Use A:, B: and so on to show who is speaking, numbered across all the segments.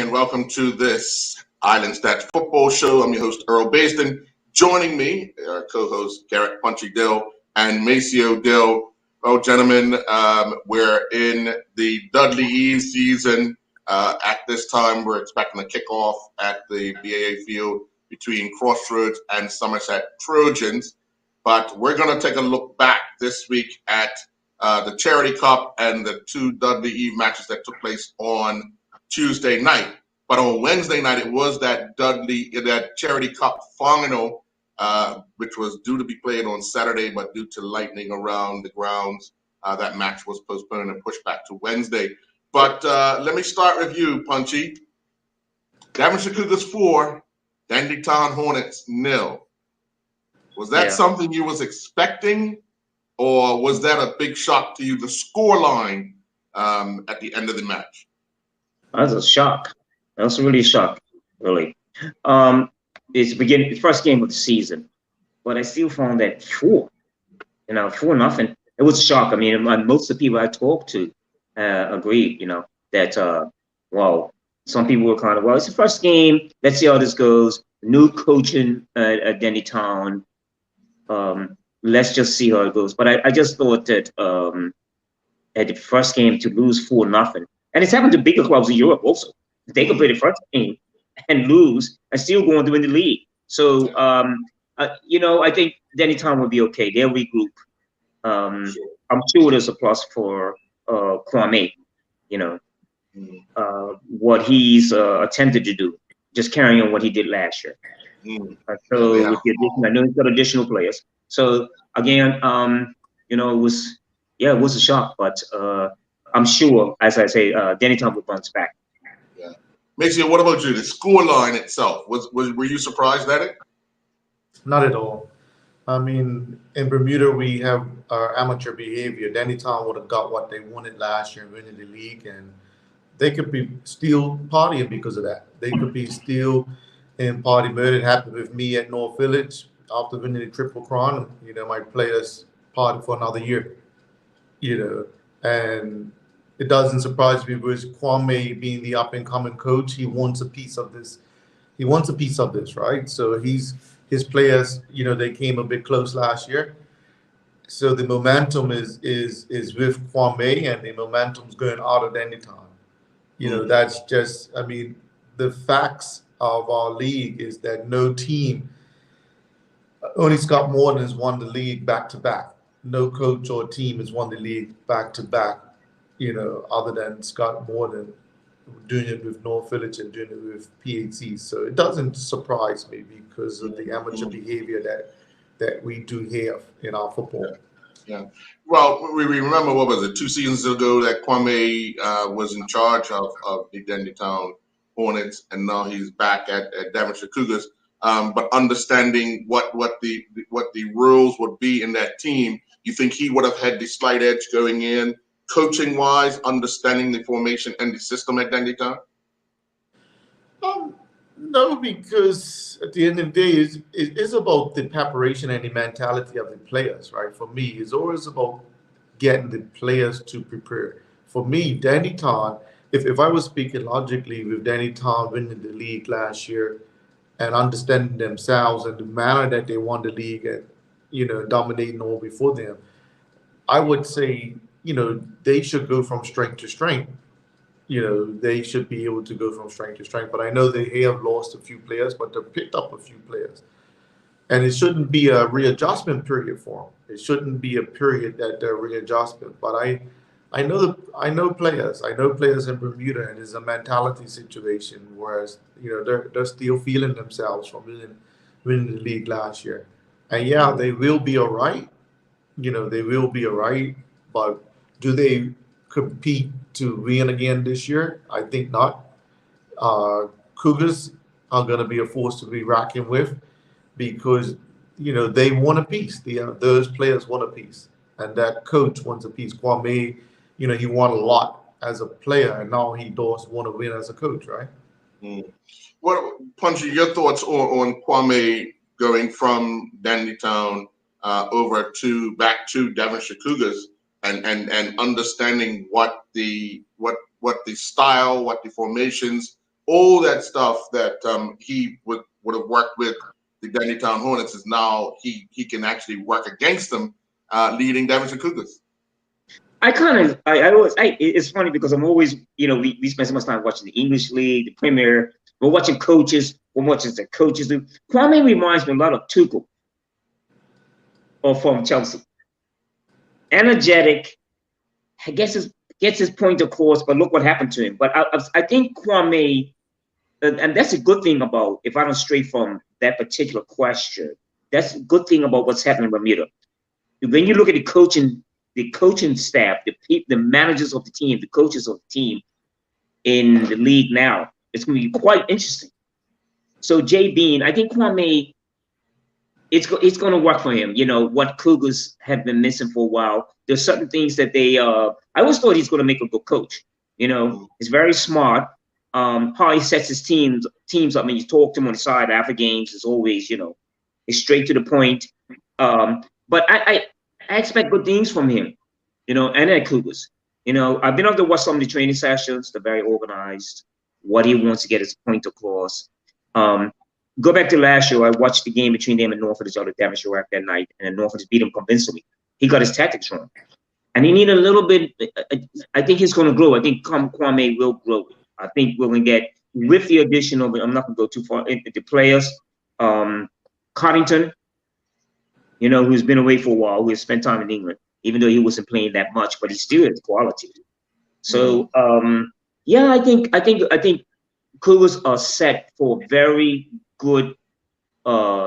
A: and welcome to this Island Stats Football Show. I'm your host, Earl Basden. Joining me, our co-host, Garrett Punchy Dill and Maceo Dill. Well, gentlemen, we're in the Dudley Eve season. At this time, we're expecting a kickoff at the BAA field between Crossroads and Somerset Trojans. But we're going to take a look back this week at the Charity Cup and the two Dudley Eve matches that took place on Tuesday night. But on Wednesday night, it was that Charity Cup final, which was due to be played on Saturday, but due to lightning around the grounds, that match was postponed and pushed back to Wednesday. But let me start with you, Punchy. Daventry Cougars 4, Dandytown Hornets 0. Was that something you was expecting, or was that a big shock to you, the score line at the end of the match?
B: That was a shock. That was really a shock, really. It's the first game of the season, but I still found that 4-0. It was a shock. I mean, most of the people I talked to agreed, that, some people were kind of, it's the first game. Let's see how this goes. New coaching at Dandytown. Let's just see how it goes. But I just thought that at the first game to lose 4-0, and it's happened to bigger clubs in Europe also. They could play the first game and lose and still go on to win the league. So, I think Dandytown will be okay. They'll regroup. I'm sure there's a plus for Kwame, what he's attempted to do, just carrying on what he did last year. So with the addition, I know he's got additional players. So again, it was a shock, but I'm sure, as I say, Dandytown will bounce back.
A: Yeah. Maceo, what about you? The score line itself, were you surprised at it?
C: Not at all. I mean, in Bermuda, we have our amateur behavior. Dandytown would have got what they wanted last year, winning the league, and they could be still partying because of that. They could be still in party mode. It happened with me at North Village after winning the Triple Crown. My players party for another year. And it doesn't surprise me with Kwame being the up and coming coach. He wants a piece of this. He wants a piece of this, right? So his players, they came a bit close last year. So the momentum is with Kwame, and the momentum's going out of Dandytown. That's just, the facts of our league is that no team, only Scott Morton has won the league back to back. No coach or team has won the league back to back, other than Scott Morton doing it with North Village and doing it with PHC. So it doesn't surprise me because of the amateur behavior that we do have in our football.
A: Yeah. Well, we remember, 2 seasons ago that Kwame was in charge of the Dandytown Hornets, and now he's back at Daventry Cougars. But understanding what the rules would be in that team, you think he would have had the slight edge going in, coaching-wise, understanding the formation and the system at Dandytown?
C: No, because at the end of the day, it's about the preparation and the mentality of the players, right? For me, it's always about getting the players to prepare. For me, Dandytown, if I was speaking logically with Dandytown winning the league last year and understanding themselves and the manner that they won the league and, dominating all before them, I would say, they should go from strength to strength. They should be able to go from strength to strength. But I know they have lost a few players, but they've picked up a few players. And it shouldn't be a readjustment period for them. It shouldn't be a period that they're readjustment. But I know players. I know players in Bermuda, and it's a mentality situation. Whereas they're still feeling themselves from winning the league last year. And they will be all right. They will be all right. But do they compete to win again this year? I think not. Cougars are going to be a force to be reckoned with because they want a piece. Those players want a piece, and that coach wants a piece. Kwame, he won a lot as a player, and now he does want to win as a coach, right?
A: What, Punchy, your thoughts on Kwame going from Dandytown back to Daventry Cougars? And understanding what the style, what the formations all that stuff that he would have worked with the Dandytown Hornets is now he can actually work against them, leading Devonshire Cougars.
B: It's funny because I'm always, we spend so much time watching the English League, the Premier. We're watching coaches. We're watching the coaches do. Kwame reminds me a lot of Tuchel, or from Chelsea. Energetic, gets his point across, but look what happened to him. But I think Kwame, and that's a good thing about, if I don't stray from that particular question, that's a good thing about what's happening in Bermuda. When you look at the coaching staff, the managers of the team, the coaches of the team in the league now, it's going to be quite interesting. So Jay Bean, I think Kwame, it's going to work for him. What Cougars have been missing for a while. There's certain things that I always thought he's going to make a good coach. He's very smart. How he sets his teams up. I mean, you talk to him on the side after games. It's always, it's straight to the point. But I expect good things from him, and at Cougars. I've been able to watch some of the training sessions. They're very organized. What he wants to get his point across. Go back to last year. I watched the game between them and Norfolk at Devonshire that night, and Norfolk beat him convincingly. He got his tactics wrong, and he needed a little bit. I think he's going to grow. I think Kwame will grow. I think we're going to get, with the addition of, I'm not going to go too far into the players, Cottington, who's been away for a while, who has spent time in England, even though he wasn't playing that much, but he still has quality. So, yeah, I think Cougars are set for a very good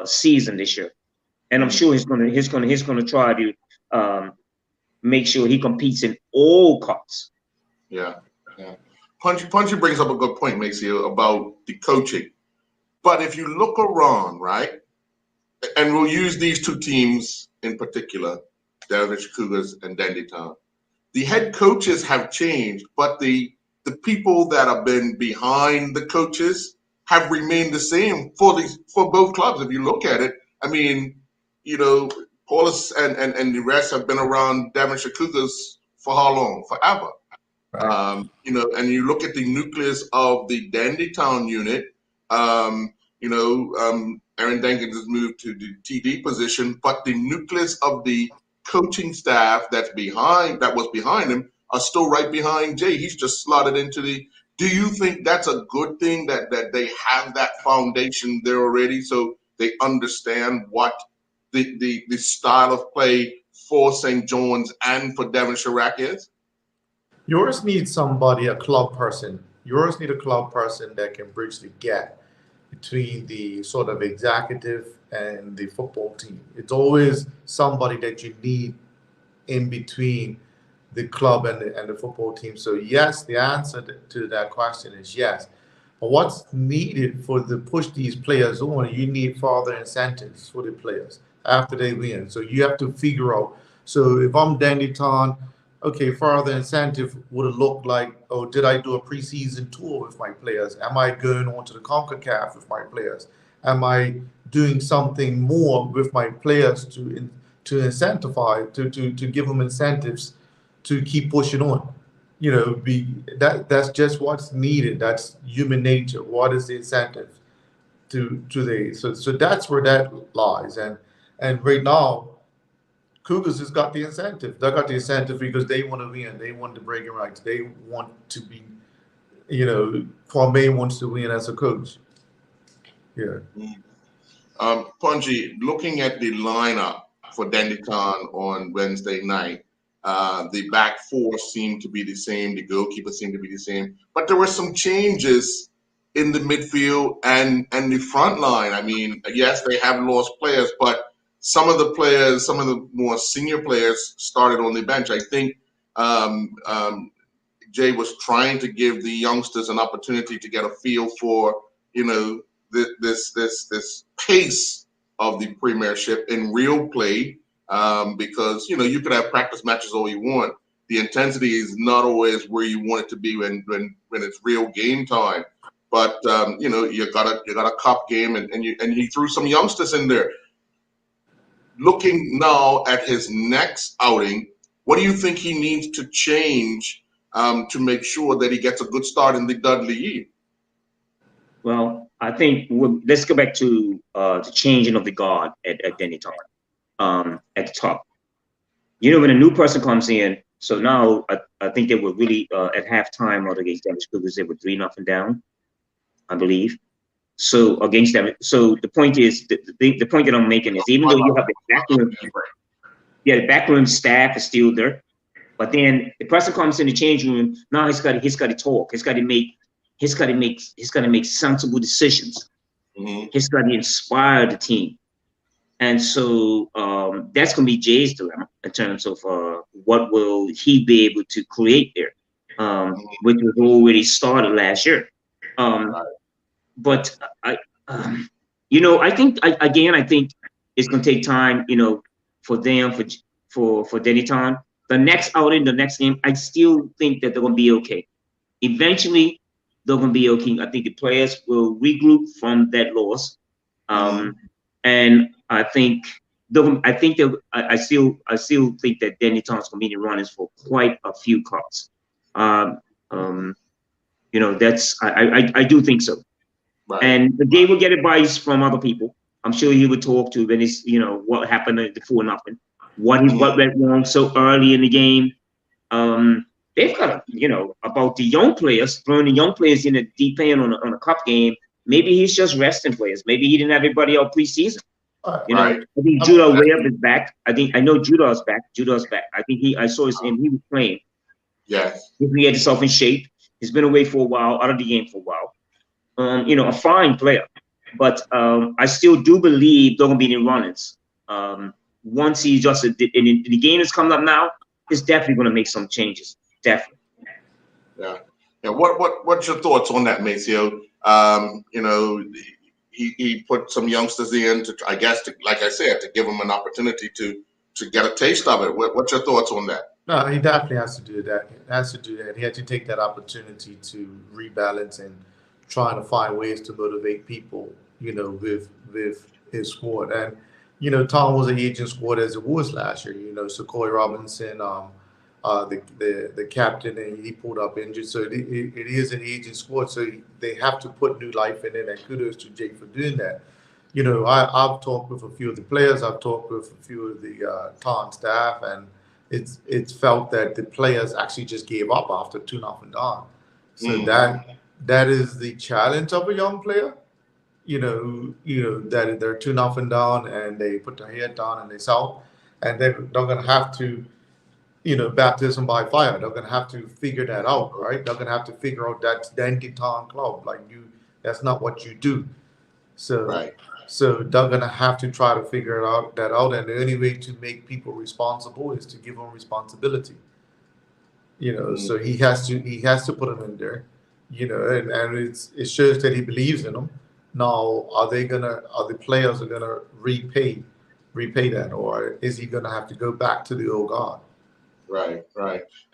B: season this year, and I'm sure he's going to try to make sure he competes in all cups.
A: Yeah. Punchy brings up a good point, Maceo, about the coaching. But if you look around, right, and we'll use these two teams in particular, Devonshire Cougars and Dandytown, the head coaches have changed, but the people that have been behind the coaches have remained the same for both clubs. If you look at it, I mean, Paulus and the rest have been around Devonshire Cougars for how long? Forever. Right. And you look at the nucleus of the Dandytown unit. Aaron Jenkins has moved to the TD position, but the nucleus of the coaching staff that was behind him are still right behind Jay. He's just slotted into the. Do you think that's a good thing that they have that foundation there already, so they understand what the style of play for St. John's and for Devonshire is?
C: Yours needs somebody, a club person. Yours need a club person that can bridge the gap between the sort of executive and the football team. It's always somebody that you need in between the club and the football team. So yes, the answer to that question is yes. But what's needed to push these players on, you need further incentives for the players after they win. So you have to figure out. So if I'm Dandytown, okay, further incentive would have looked like, oh, did I do a preseason tour with my players? Am I going on to the CONCACAF with my players? Am I doing something more with my players to incentivize, to give them incentives to keep pushing on? That's just what's needed. That's human nature. What is the incentive so that's where that lies. And right now, Cougars has got the incentive. They got the incentive because they want to win. They want the bragging rights. They want to be, Kwame wants to win as a coach. Yeah.
A: Punchy, looking at the lineup for Dandytown on Wednesday night, the back four seemed to be the same. The goalkeeper seemed to be the same. But there were some changes in the midfield and the front line. I mean, yes, they have lost players, but some of the more senior players started on the bench. I think Jay was trying to give the youngsters an opportunity to get a feel for, this pace of the Premiership in real play, because, you could have practice matches all you want. The intensity is not always where you want it to be when it's real game time. But, you got a cup game and he threw some youngsters in there. Looking now at his next outing, what do you think he needs to change to make sure that he gets a good start in the Dudley Eve?
B: Well, I think let's go back to the changing of the guard at Dennytown, at the top. You know, when a new person comes in, so now I think they were really at halftime or against Dallas Cougars, they were 3-0 down, I believe. So against them, so the point is the point that I'm making is even though you have the backroom, yeah, the backroom staff is still there, but then the person comes in the change room. Now he's got to talk. He's got to make sensible decisions.
A: Mm-hmm.
B: He's got to inspire the team. And so that's going to be Jay's dilemma in terms of what will he be able to create there, which was already started last year. But I think I think it's going to take time, for them for Dennytown. The next outing, the next game, I still think that they're going to be okay. Eventually, they're going to be okay. I think the players will regroup from that loss. And I think I still think that Danny Thompson going to be in the runnings for quite a few cups. That's I do think so.
A: Right.
B: And the game will get advice from other people. I'm sure he would talk to when it's what happened at the 4-0, what went wrong so early in the game. They've got about the young players, throwing the young players in the deep end on a cup game. Maybe he's just resting players. Maybe he didn't have everybody out preseason.
A: Right.
B: I think Judah Webb is back. I know Judah's back. I think I saw his name. He was playing.
A: Yes.
B: He had himself in shape. He's been away for a while, out of the game for a while. A fine player. But I still do believe they're gonna be in the runnings. Once he just and the game is coming up now, it's definitely gonna make some changes. Definitely.
A: Yeah. Yeah. What's your thoughts on that, Maceo? He put some youngsters in to, I guess, like I said, to give them an opportunity to get a taste of it. What's your thoughts on that?
C: No, he definitely has to do that. He has to do that. He had to take that opportunity to rebalance and trying to find ways to motivate people, with his squad. And Tom was an aging squad as it was last year. So Corey Robinson, the captain, and he pulled up injured. So it is an aging squad. So they have to put new life in it. And kudos to Jake for doing that. I've talked with a few of the players. I've talked with a few of the Tom staff, and it's felt that the players actually just gave up after 2-0 down. So that is the challenge of a young player. That they're 2-0 down and they put their head down and they sell, and they're gonna have to, baptism by fire. They're gonna have to figure that out, right? They're gonna have to figure out that's Dandy-Town club. That's not what you do. So
A: Right.
C: So they're gonna have to try to figure that out, and the only way to make people responsible is to give them responsibility. So he has to put them in there, and it shows that he believes in them. Now, are the players are gonna repay that, or is he gonna have to go back to the old guard?
A: Right.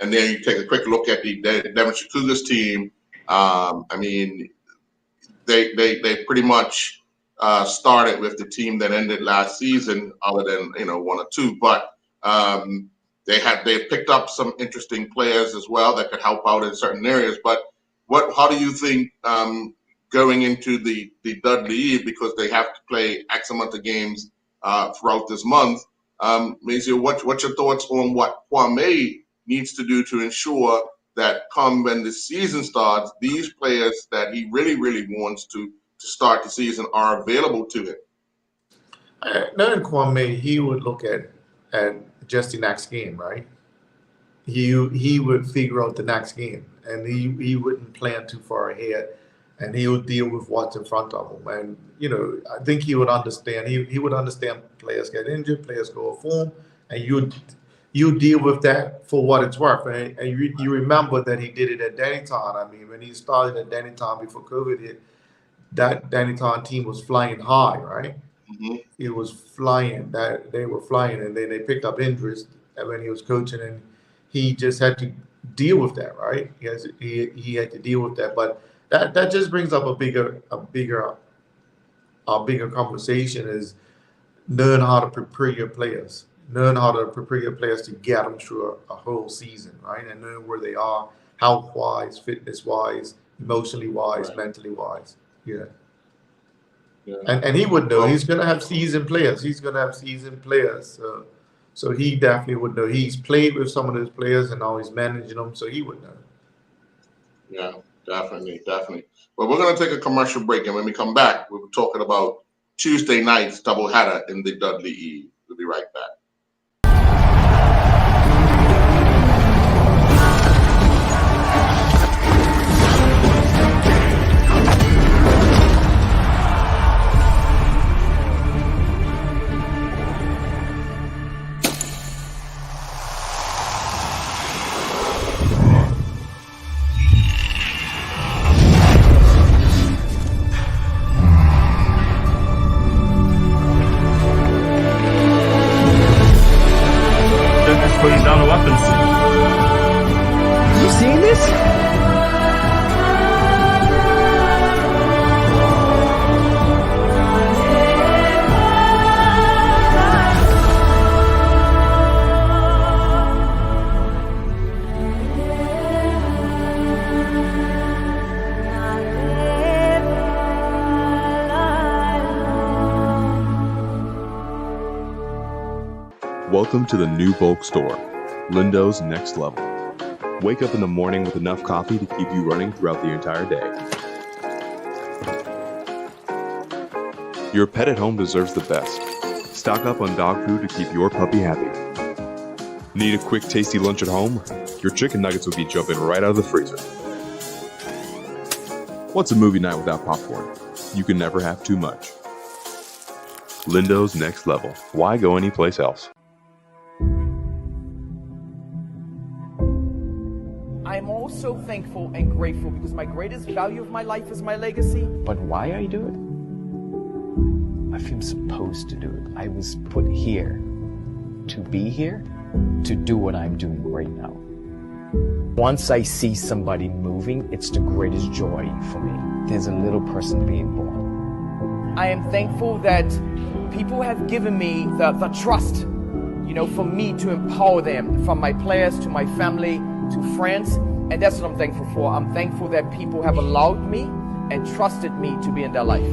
A: And then you take a quick look at the Devonshire Cougars team. I mean, they pretty much started with the team that ended last season, other than one or two, but they picked up some interesting players as well that could help out in certain areas. But how do you think going into the Dudley Eve, because they have to play X amount of games throughout this month? Maceo, what's your thoughts on what Kwame needs to do to ensure that come when the season starts, these players that he really, really wants to start the season are available to him?
C: Knowing Kwame, he would look at just the next game, right? He would figure out the next game, and he wouldn't plan too far ahead, and he would deal with what's in front of him. And I think he would understand. He would understand players get injured, players go off form, and you deal with that for what it's worth. And you remember that he did it at Dannytown. I mean, when he started at Dannytown before COVID hit, that Dannytown team was flying high, right? It was flying. That they were flying, and then they picked up injuries when he was coaching, and he just had to deal with that, right? He had to deal with that. But that just brings up a bigger conversation, is learn how to prepare your players. Learn how to prepare your players to get them through a whole season, right? And learn where they are, health-wise, fitness-wise, emotionally-wise, mentally-wise. Yeah.
A: Yeah.
C: And he would know. He's going to have seasoned players. So he definitely would know. He's played with some of those players and now he's managing them, so he would know.
A: Yeah, definitely. Well, we're going to take a commercial break, and when we come back, we'll be talking about Tuesday night's doubleheader in the Dudley E. We'll be right back.
D: Putting down the weapons.
E: You seen this?
F: Welcome to the new bulk store, Lindo's Next Level. Wake up in the morning with enough coffee to keep you running throughout the entire day. Your pet at home deserves the best. Stock up on dog food to keep your puppy happy. Need a quick, tasty lunch at home? Your chicken nuggets will be jumping right out of the freezer. What's a movie night without popcorn? You can never have too much. Lindo's Next Level. Why go anyplace else?
G: I'm also thankful and grateful because my greatest value of my life is my legacy.
E: But why I do it? I feel supposed to do it. I was put here to be here, to do what I'm doing right now. Once I see somebody moving, it's the greatest joy for me. There's a little person being born.
G: I am thankful that people have given me the trust, for me to empower them, from my players to my family to friends, and that's what I'm thankful for. I'm thankful that people have allowed me and trusted me to be in their life.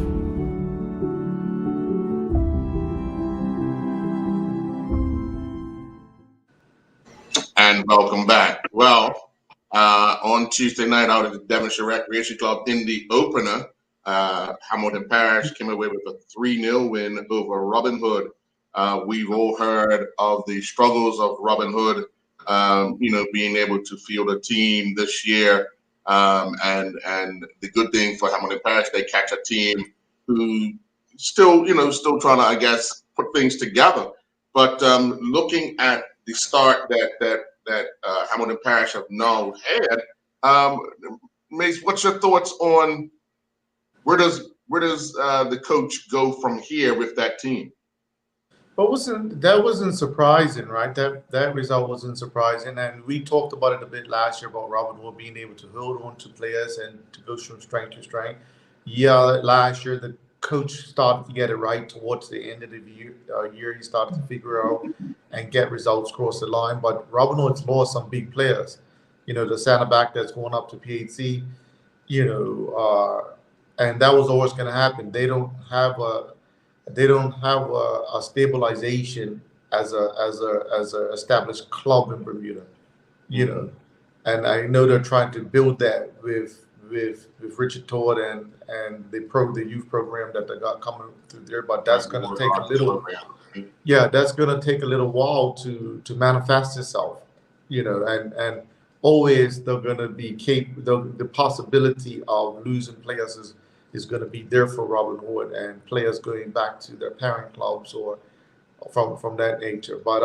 A: And welcome back. Well, on Tuesday night out at the Devonshire Recreation Club in the opener, Hamilton Parish came away with a 3-0 win over Robin Hood. We've all heard of the struggles of Robin Hood, being able to field a team this year. And the good thing for Hamilton Parish, they catch a team who still trying to, I guess, put things together. But looking at the start that Hamilton Parish have now had, Mace, what's your thoughts on where does the coach go from here with that team?
C: But that wasn't surprising, right? That result wasn't surprising, and we talked about it a bit last year about Robin Hood being able to hold on to players and to go from strength to strength. Yeah, last year the coach started to get it right towards the end of the year. He started to figure out and get results across the line. But Robin Hood's lost some big players. The center back that's going up to PHC. And that was always going to happen. They don't have a stabilization as a established club in Bermuda, and I know they're trying to build that with Richard Todd and the youth program that they got coming through there, but that's going to take a little, that's going to take a little while to manifest itself, and always they're going to be the possibility of losing players is going to be there for Robin Hood and players going back to their parent clubs or from that nature. But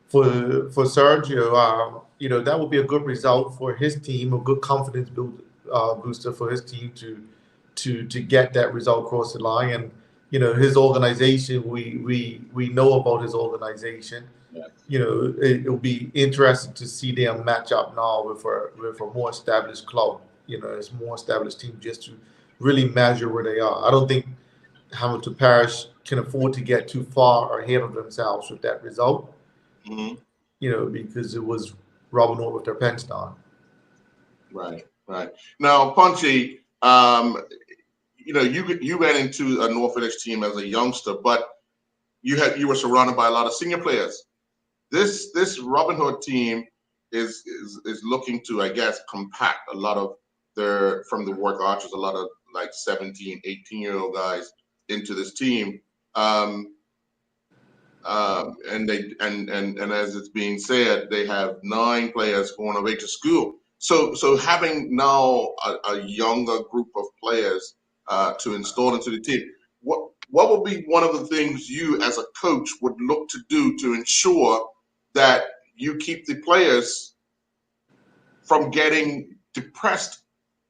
C: for Sergio, that would be a good result for his team, a good confidence booster for his team to get that result across the line. And his organization, we know about his organization. Yeah. It'll be interesting to see them match up now with a more established club. It's a more established team just to really measure where they are. I don't think Hamilton Parish can afford to get too far ahead of themselves with that result. Mm-hmm. Because it was Robin Hood with their pants down.
A: Right. Now, Punchy, you went into a North Village team as a youngster, but you were surrounded by a lot of senior players. This Robin Hood team is looking to, I guess, compact a lot of from the work archers, a lot of like 17, 18-year-old guys into this team. And as it's being said, they have 9 players going away to school. So having now a younger group of players to install into the team, what would be one of the things you as a coach would look to do to ensure that you keep the players from getting depressed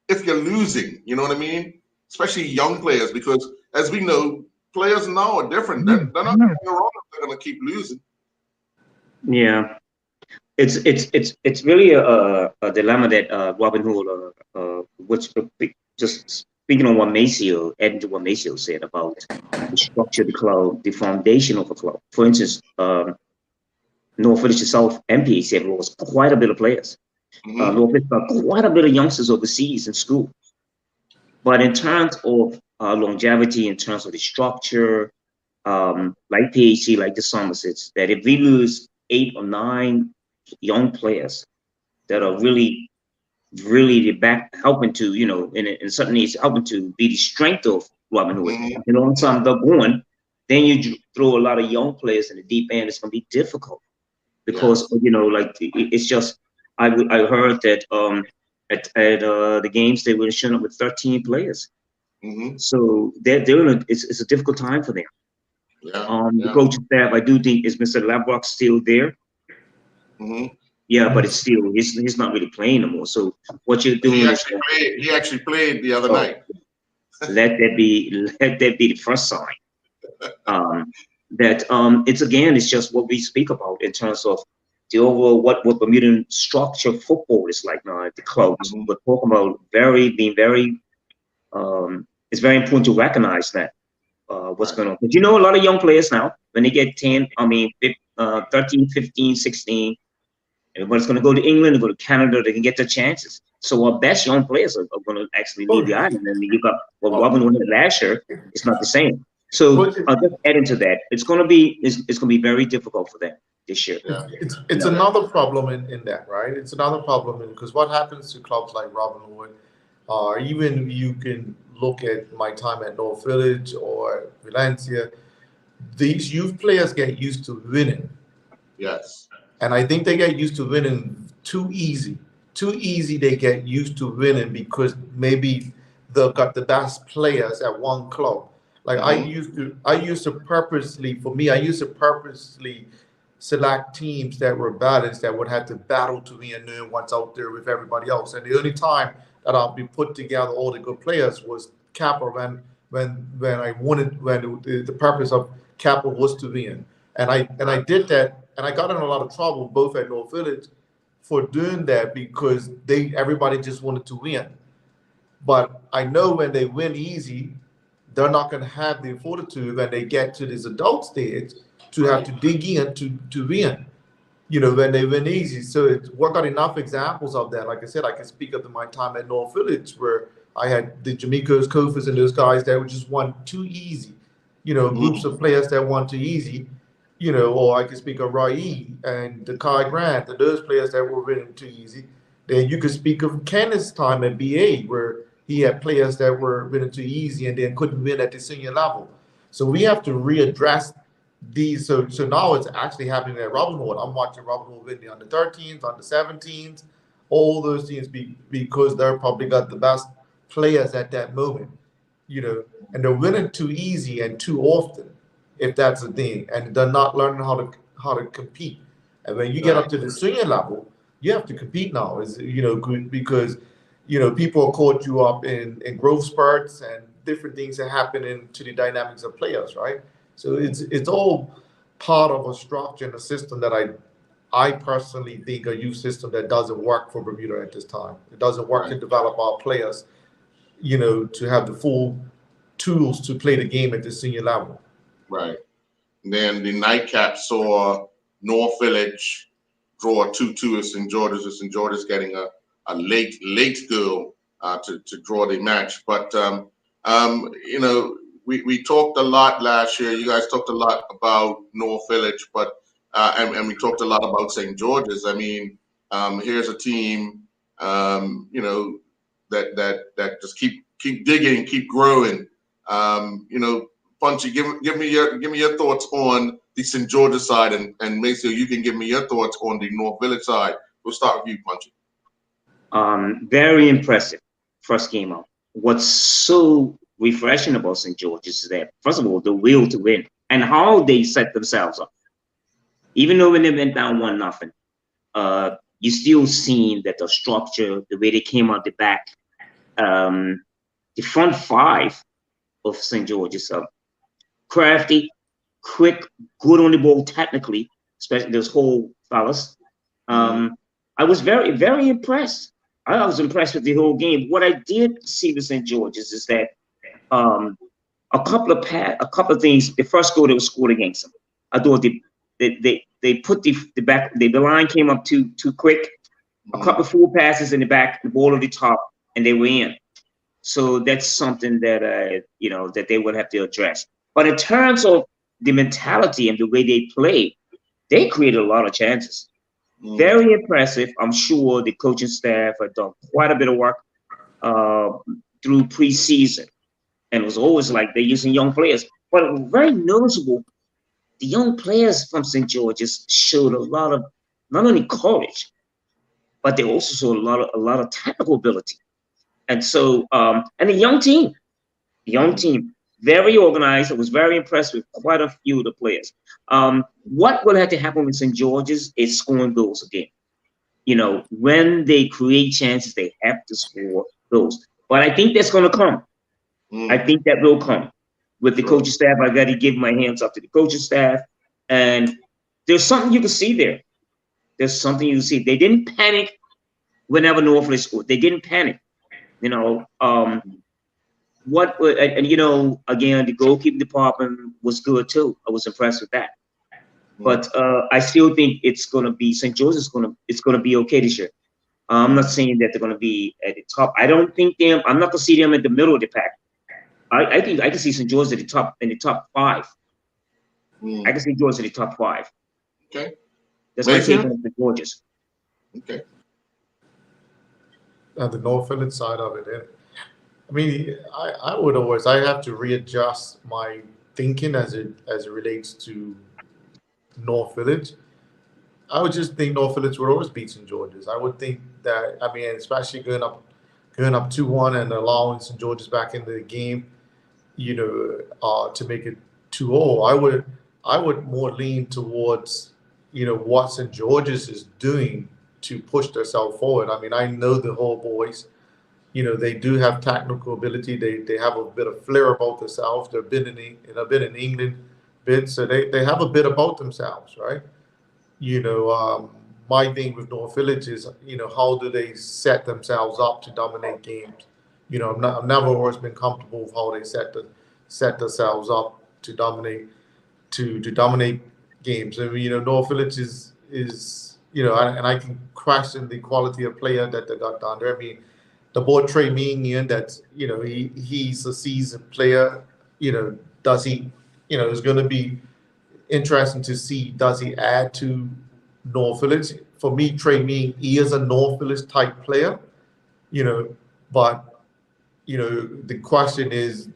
A: if you're losing? You know what I mean? Especially young players, because as we know, players now are different. They're not going to wrong if they're going to keep losing.
B: Yeah, it's really a dilemma that Robin Hood, which just speaking on what adding to what Maceo said about the structure of the club, the foundation of a club. For instance, North Village itself, MPAC have lost quite a bit of players. North Village got quite a bit of youngsters overseas in school. But in terms of longevity, in terms of the structure, like PAC, like the Somersets, that if we lose 8 or 9 young players that are really the back helping to, in certain needs, helping to be the strength of Robin Hood. And all the time they're going, then you throw a lot of young players in the deep end. It's going to be difficult because it's just I heard that at the games they were showing up with 13 players. So they're it's a difficult time for them. The coaching staff, I do think, is Mr. Labrock still there. Yeah, but it's still he's not really playing anymore. So what you're doing
A: he actually played the other night.
B: Let that be the first sign. That it's just what we speak about in terms of the overall what Bermudan structure football is like now at the clubs. We're talking about being very it's very important to recognize that what's going on. But a lot of young players now, when they get 13, 15, 16, everybody's going to go to England, go to Canada, they can get their chances. So our best young players are going to actually leave the island. And you got Robin Hood last year, it's not the same. So I'll just add into that. It's going to be very difficult for them this year.
C: It's another problem in that, right? It's another problem because what happens to clubs like Robin Hood, even you can look at my time at North Village or Valencia, these youth players get used to winning.
A: Yes.
C: And I think they get used to winning too easy. Too easy they get used to winning because maybe they've got the best players at one club. Like I used to purposely select teams that were balanced, that would have to battle to be and then once out there with everybody else. And the only time that I'll be put together all the good players was Kappa when the purpose of Kappa was to win. And I did that, and I got in a lot of trouble both at North Village for doing that because everybody just wanted to win. But I know when they win easy, they're not going to have the fortitude when they get to this adult stage to have to dig in to win. When they win easy. So we got enough examples of that. Like I said, I can speak of my time at North Village where I had the Jamicos, Kofas, and those guys that would just won too easy. Groups of players that won too easy. Or I can speak of Rai and the Kai Grant, and those players that were winning too easy. Then you could speak of Kenneth's time at BA, where he had players that were winning too easy and then couldn't win at the senior level. So we have to readdress these. So now it's actually happening at Robin Hood. I'm watching Robin Hood win the under 13s, under 17s, all those teams because they're probably got the best players at that moment, and they're winning too easy and too often, if that's the thing, and they're not learning how to compete. And when you get up to the senior level, you have to compete now, because people caught you up in growth spurts and different things that happen into the dynamics of players, right? So it's all part of a structure and a system that I personally think a youth system that doesn't work for Bermuda at this time. It doesn't work to develop our players, to have the full tools to play the game at the senior level.
A: Right. And then the nightcap saw North Village draw 2-2 at St. George's, with St. George's getting a late goal to draw the match. But You know, we talked a lot last year. You guys talked a lot about North Village, but and we talked a lot about St. George's. I mean, here's a team, you know, that just keep digging, keep growing. You know, Punchy, give me your thoughts on the St. George's side, and Maceo, you can give me your thoughts on the North Village side. We'll start with you, Punchy.
B: Very impressive first game out. What's so refreshing about St. George's is that, first of all, the will to win and how they set themselves up. Even though when they went down 1-0, you still seen that the structure, the way they came out the back, the front five of St. George's, crafty, quick, good on the ball technically, especially those whole fellas. I was very, very impressed. I was impressed with the whole game. What I did see with St. George's is that a couple of things. The first goal that was scored against them, I thought they put the line came up too quick. A couple of full passes in the back, the ball on the top, and they were in. So that's something that you know, that they would have to address. But in terms of the mentality and the way they play, they created a lot of chances. Very impressive. I'm sure the coaching staff had done quite a bit of work through preseason, and it was always like they're using young players. But very noticeable, the young players from St. George's showed a lot of not only courage, but they also showed a lot of technical ability. And so, and a young team, very organized. I was very impressed with quite a few of the players. What will have to happen with St. George's is scoring goals again. You know, when they create chances, they have to score goals. But I think that's going to come. I think that will come. With the coaching staff, I got to give my hands up to the coaching staff. And there's something you can see there. There's something you can see. They didn't panic whenever Norfolk scored. They didn't panic. You know, and you know, again, the goalkeeping department was good too. I was impressed with that. But I still think it's going to be St. George's. It's going to be okay this year. I'm not saying that they're going to be at the top. I don't think I'm not going to see them in the middle of the pack. I think I can see St. George's at the top, in the top 5. I can see George in the top 5.
A: Okay.
B: That's my take on St. George's.
A: Okay.
C: The North Village side of it. I mean, I would always, I have to readjust my thinking as it relates to North Village. I would just think North Village would always beat St. George's. I would think that, I mean, especially going up 2-1 and allowing St. George's back into the game, you know, to make it 2-0. I would more lean towards, you know, what St. George's is doing to push themselves forward. I mean, I know the whole boys, you know, they do have technical ability. They have a bit of flair about themselves. They've been in England bit, so they have a bit about themselves, right? You know, my thing with North Village is, you know, how do they set themselves up to dominate games? You know, I've never always been comfortable with how they set themselves up to dominate games. I mean, you know, North Village is you know, and I can question the quality of player that they got down there. I mean, the boy Trey Mean, that, you know, he's a seasoned player. You know, does he? You know, it's going to be interesting to see, does he add to North Village? For me, Trey Mean, he is a North Village type player. You know, but you know, the question is,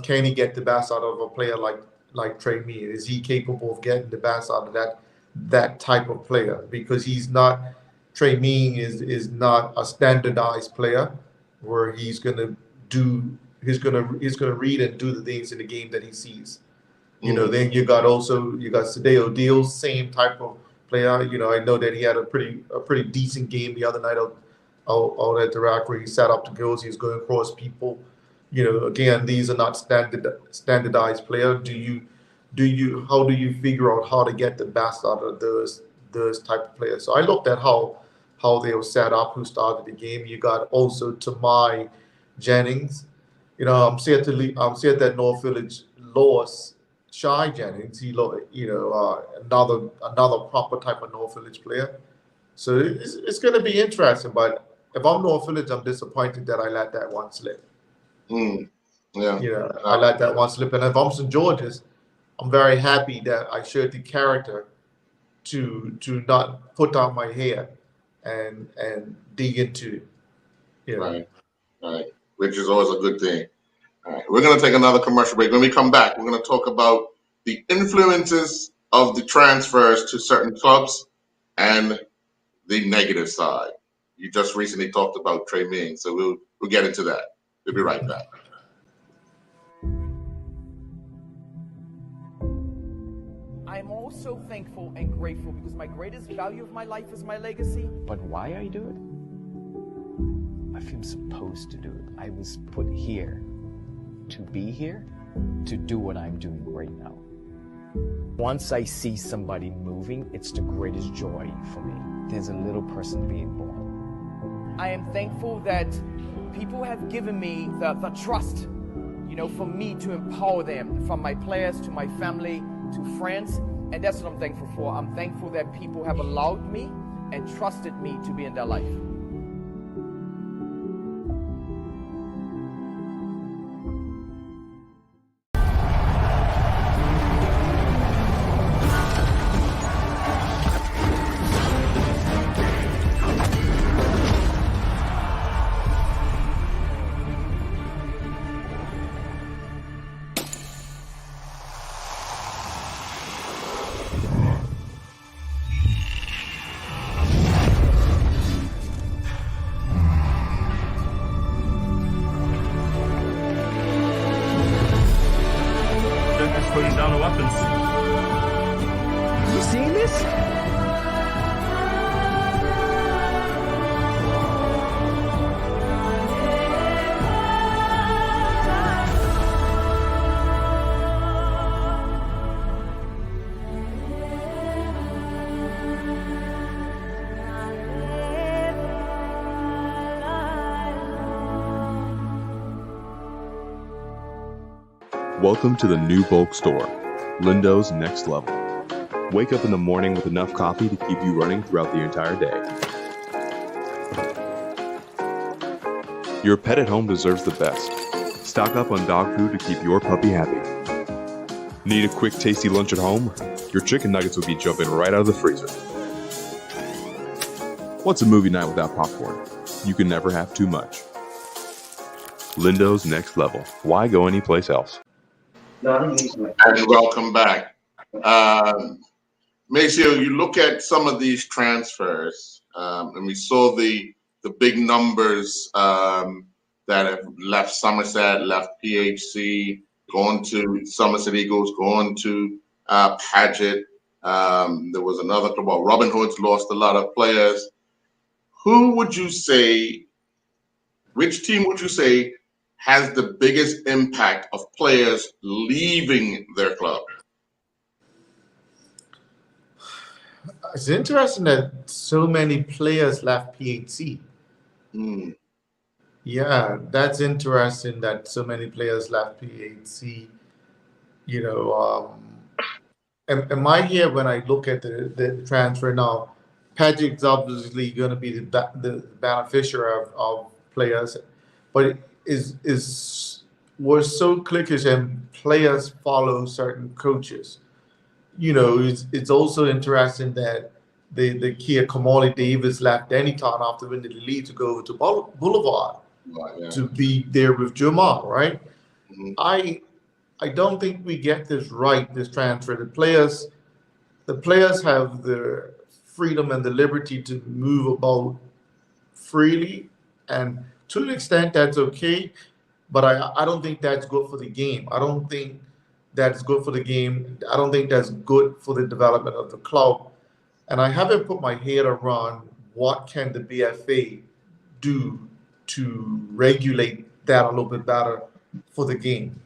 C: can he get the best out of a player like Trey Mean? Is he capable of getting the best out of that type of player? Because he's not, Trey Mean is not a standardized player where he's gonna read and do the things in the game that he sees. You know, then you got Sadeo Deal, same type of player. You know, I know that he had a pretty decent game the other night out at the rack where he set up the goals. He's going across people. You know, again, these are not standardized players. How do you figure out how to get the best out of those type of players? So I looked at how they were set up, who started the game. You got also Tamai Jennings. You know, I'm sad that North Village lost Shy Jennings. He, you know, another proper type of North Village player. So it's going to be interesting. But if I'm North Village, I'm disappointed that I let that one slip.
A: Yeah.
C: I let that one slip. And if I'm St. George's, I'm very happy that I showed the character to not put down my hair and dig into it.
A: Right. Which is always a good thing. All right. We're going to take another commercial break. When we come back, we're going to talk about the influences of the transfers to certain clubs and the negative side. You just recently talked about Trey Ming, so we'll get into that. We'll be right back.
G: I'm also thankful and grateful because my greatest value of my life is my legacy.
E: But why I do it? I feel supposed to do it. I was put here to be here, to do what I'm doing right now. Once I see somebody moving, it's the greatest joy for me. There's a little person being born.
G: I am thankful that people have given me the trust, for me to empower them, from my players to my family to friends. And that's what I'm thankful for. I'm thankful that people have allowed me and trusted me to be in their life.
D: Putting down the weapons.
E: You seeing this?
F: Welcome to the new bulk store, Lindo's Next Level. Wake up in the morning with enough coffee to keep you running throughout the entire day. Your pet at home deserves the best. Stock up on dog food to keep your puppy happy. Need a quick, tasty lunch at home? Your chicken nuggets will be jumping right out of the freezer. What's a movie night without popcorn? You can never have too much. Lindo's Next Level. Why go anyplace else?
A: And welcome back. Maceo, you look at some of these transfers, and we saw the big numbers that have left Somerset, left PHC, gone to Somerset Eagles, gone to Paget. There was another club. Well, Robin Hood's lost a lot of players. Which team would you say has the biggest impact of players leaving their club?
C: It's interesting that so many players left PHC. Yeah, that's interesting that so many players left PHC. Am I here when I look at the transfer now? Paget's obviously going to be the beneficiary of players, but we're so cliquish and players follow certain coaches. It's also interesting that the Kia Kamali Davis left Anytime after winning the league to go over to Boulevard to be there with Jamal, right?
A: Mm-hmm.
C: I don't think we get this right, this transfer. The players have the freedom and the liberty to move about freely, and to an extent that's okay, but I don't think that's good for the game. I don't think that's good for the game. I don't think that's good for the development of the club. And I haven't put my head around what can the BFA do to regulate that a little bit better for the game.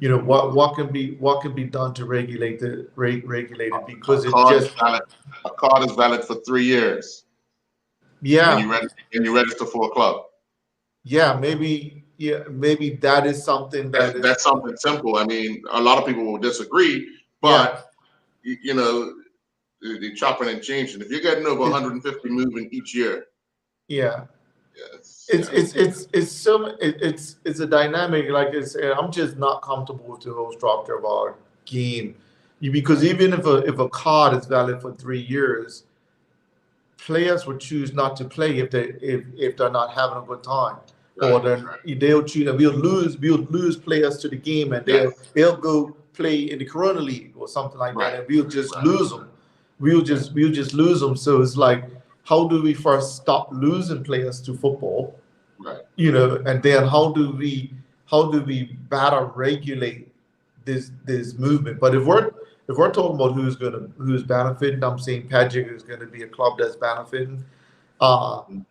C: What can be done to regulate it, because
A: a card is valid for 3 years.
C: Yeah.
A: When you register for a club.
C: Yeah, maybe that is something
A: that's something simple. I mean, a lot of people will disagree, but the chopping and changing. If you're getting over 150 moving each year,
C: yeah,
A: Yes.
C: It's a dynamic. Like I said, I'm just not comfortable with the whole structure of our game, because even if a card is valid for 3 years, players would choose not to play if they're not having a good time, or then they'll choose. We'll lose players to the game, and they'll go play in the Corona League or something like that, and we'll just lose them. We'll just lose them. So it's like, how do we first stop losing players to football?
A: Right.
C: And then how do we better regulate this movement? But if we're talking about who's benefiting, I'm saying Patrick is gonna be a club that's benefiting.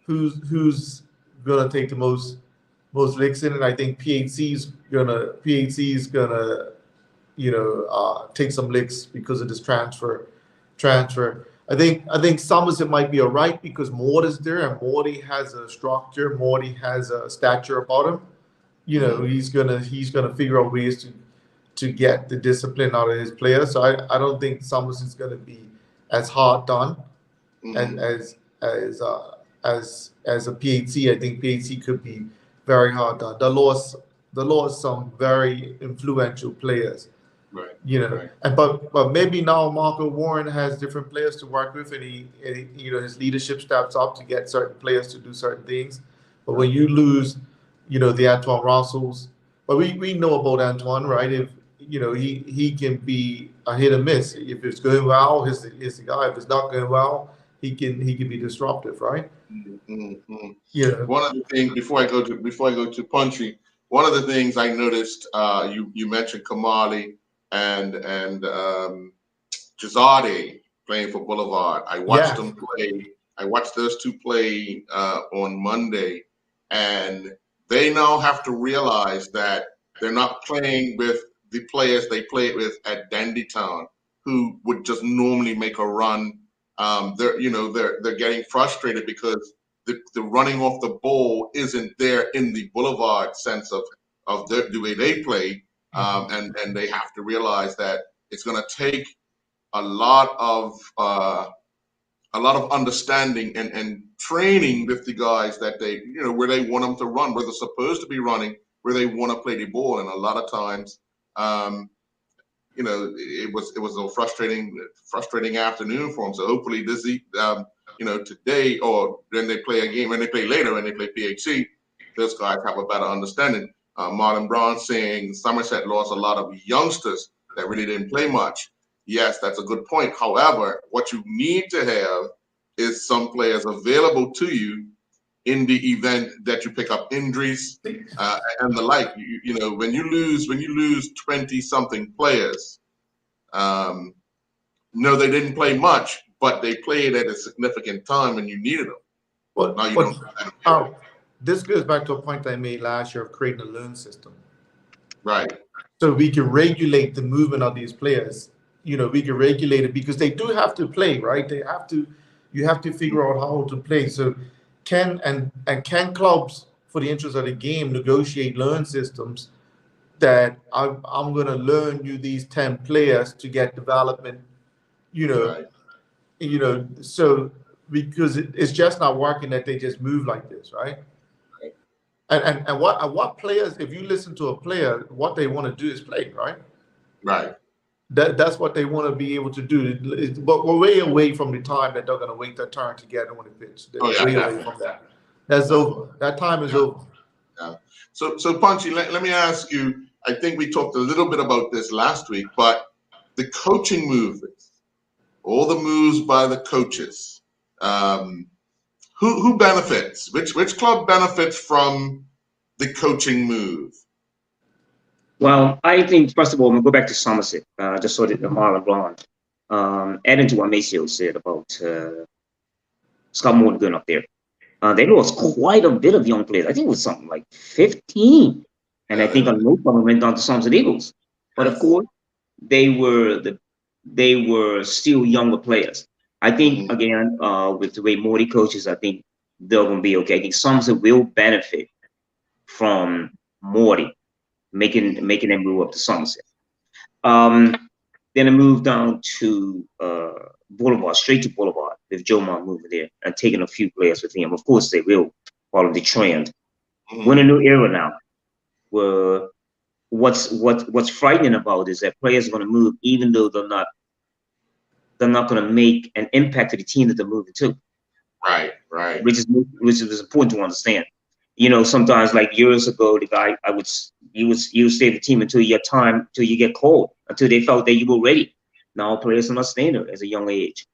C: Who's gonna take the most licks in it? I think PHC's gonna take some licks because of this transfer. I think Somerset might be all right because Mort is there, and Morty has a structure. Morty has a stature about him. He's gonna figure out ways to get the discipline out of his players. So I don't think Somerset's gonna be as hard done as a PHC. I think PHC could be very hard done. They lost some very influential players.
A: Right.
C: And but maybe now Marco Warren has different players to work with, and he his leadership steps up to get certain players to do certain things. But when you lose, the Antoine Russells, but we know about Antoine, right? If he can be a hit or miss. If it's going well, he's the guy. If it's not going well, he can be disruptive, right?
A: One of the things before I go to Punchy, one of the things I noticed, you mentioned Kamali and Jazade playing for Boulevard. I watched them play. I watched those two play on Monday, and they now have to realize that they're not playing with the players they played with at Dandytown, who would just normally make a run. They're getting frustrated because the running off the ball isn't there in the Boulevard sense of the way they play. And they have to realize that it's going to take a lot of understanding and training with the guys that they where they want them to run, where they're supposed to be running, where they want to play the ball. And a lot of times, it was a frustrating afternoon for them. So hopefully today, or then they play a game, when they play later, when they play PHC, those guys have a better understanding. Marlon Brown saying Somerset lost a lot of youngsters that really didn't play much. Yes, that's a good point. However, what you need to have is some players available to you in the event that you pick up injuries and the like. When you lose 20-something players, no, they didn't play much, but they played at a significant time when you needed them. Now you don't have that.
C: This goes back to a point I made last year of creating a loan system.
A: Right.
C: So we can regulate the movement of these players. We can regulate it because they do have to play, right? You have to figure out how to play. So can clubs, for the interest of the game, negotiate loan systems that I'm going to loan you these 10 players to get development,
A: Right.
C: So because it's just not working that they just move like this, right? And what players, if you listen to a player, what they want to do is play, right?
A: Right.
C: That's what they want to be able to do. But we're way away from the time that they're going to wait their turn to get on the pitch. They're way away from that. That's over. That time is over.
A: Yeah. So Punchy, let me ask you, I think we talked a little bit about this last week, but the coaching movements, all the moves by the coaches, who benefits? Which club benefits from the coaching move?
B: Well, I think, first of all, I'm going to go back to Somerset. Just so that Marlon Blanc, adding to what Maceo said about Scott Morton going up there. They lost quite a bit of young players. I think it was something like 15. And I think a lot of them went down to Somerset Eagles. But of course, they were still younger players. I think, again, with the way Morty coaches, I think they're going to be okay. I think Somerset will benefit from Morty making them move up to Somerset. Then I moved down to Boulevard, straight to Boulevard, with Joe Mont moving there and taking a few players with him. Of course, they will follow the trend.
A: Mhm.
B: We're in a new era now, where what's frightening about is that players are going to move, even though they're not going to make an impact to the team that they're moving to,
A: Right, right.
B: which is important to understand. You know, sometimes like years ago, the guy you would stay with the team until you get called, until they felt that you were ready. Now players are not staying there as a young age.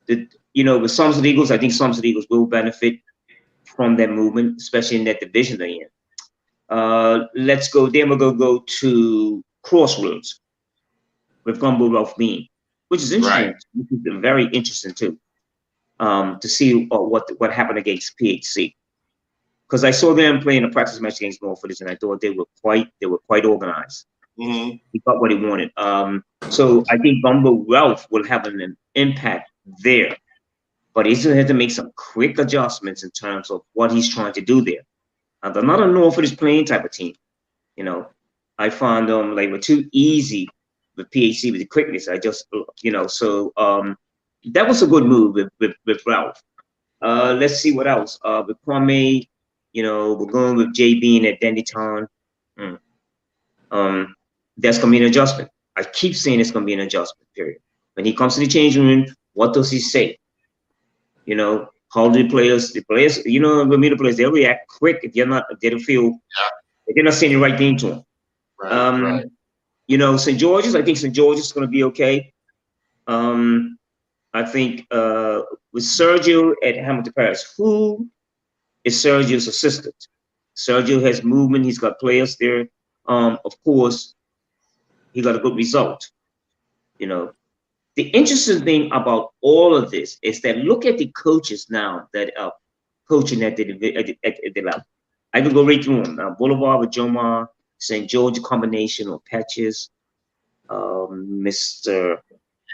B: With some of the Eagles, I think some of the Eagles will benefit from that movement, especially in that division they're in. Let's go. Then we're gonna go to Crossroads with Gumbo Ralph Bean, which is interesting.
A: Right.
B: Which is very interesting too, to see what happened against PHC, because I saw them playing a practice match against North Village, and I thought they were quite organized.
A: Mm-hmm.
B: He got what he wanted. So I think Gumbo Ralph will have an impact there, but he's gonna have to make some quick adjustments in terms of what he's trying to do there. They're not a North Village playing type of team. You know, I found them like were too easy with PHC with the quickness. So that was a good move with Ralph. Let's see what else. With Kwame, we're going with J Bean at Dendytown. That's gonna be an adjustment. I keep saying it's gonna be an adjustment period. When he comes to the changing room, what does he say? How do the players, when the players, they'll react quick if they don't feel, if they're not saying the right thing to them.
A: Right.
B: St. George's, I think St. George's is going to be okay. I think with Sergio at Hamilton Paris, who is Sergio's assistant? Sergio has movement. He's got players there. Of course, he got a good result. The interesting thing about all of this is that look at the coaches now that are coaching at the level. I can go right through them. Boulevard with Jomar, St. George combination or Patches, Mr.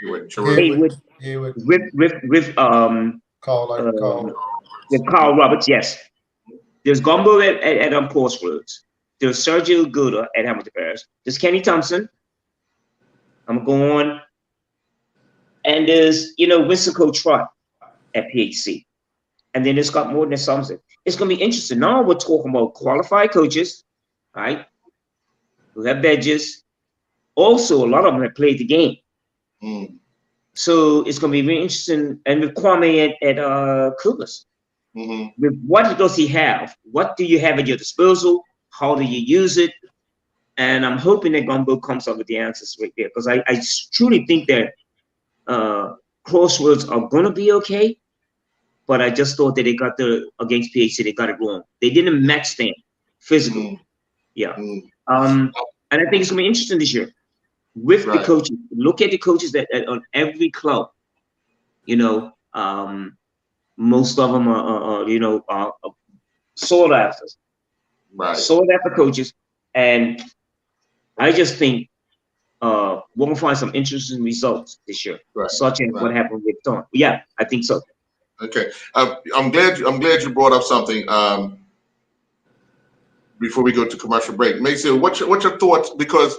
B: Haywood, with Carl Roberts. Yes, there's Gumbo at Crossroads. There's Sergio Guda at Hamilton Paris. There's Kenny Thompson. I'm going. And there's, Winston Trot at PHC. And then there's Scott Morton at Somerset. It's going to be interesting. Now we're talking about qualified coaches, right, who have badges. Also, a lot of them have played the game.
A: Mm.
B: So it's going to be very interesting. And with Kwame at Cougars, with what does he have? What do you have at your disposal? How do you use it? And I'm hoping that Gumbo comes up with the answers right there, because I truly think that Crossroads are gonna be okay, but I just thought that they got against PHC, they got it wrong. They didn't match them physically. And I think it's gonna be interesting this year with the coaches. Look at the coaches that on every club. Most of them are sought after. Sought after coaches, and I just think we're gonna find some interesting results this year, such as what happened with Don. Yeah, I think so.
A: Okay, I'm glad you brought up something. Before we go to commercial break, Maceo, what's your thoughts? Because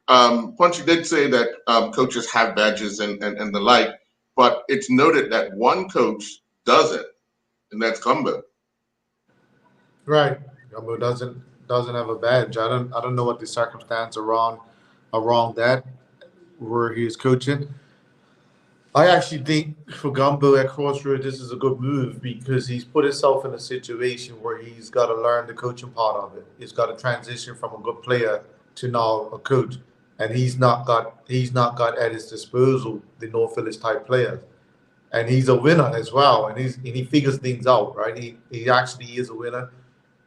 A: Punchy did say that coaches have badges and the like, but it's noted that one coach doesn't, and that's Gumbo.
C: Right, Gumbo doesn't have a badge. I don't know what the circumstance around that where he's coaching. I actually think for Gumbo at Crossroads, this is a good move because he's put himself in a situation where he's got to learn the coaching part of it. He's got to transition from a good player to now a coach, and he's not got at his disposal the North Village type players, and he's a winner as well, and he figures things out, right? He actually is a winner,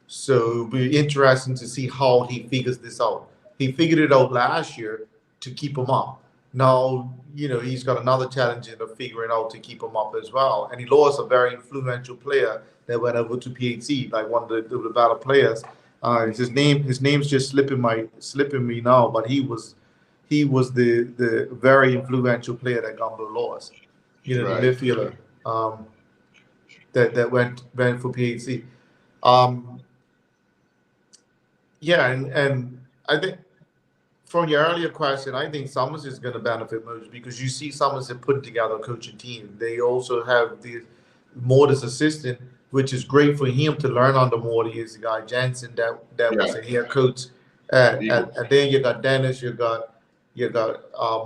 C: so it'll be interesting to see how he figures this out. He figured it out last year to keep him up. Now, he's got another challenge in figuring out to keep him up as well. And he lost a very influential player that went over to PHC, like one of the better players. His name's just slipping me now, but he was the very influential player that Gumbo lost. The midfielder that went for PHC. And I think from your earlier question, I think Summers is going to benefit most because you see Summers have put together a coaching team. They also have the Mortis assistant which is great for him to learn under Morty. Is the guy Jensen that was a head coach, and then you got Dennis, you got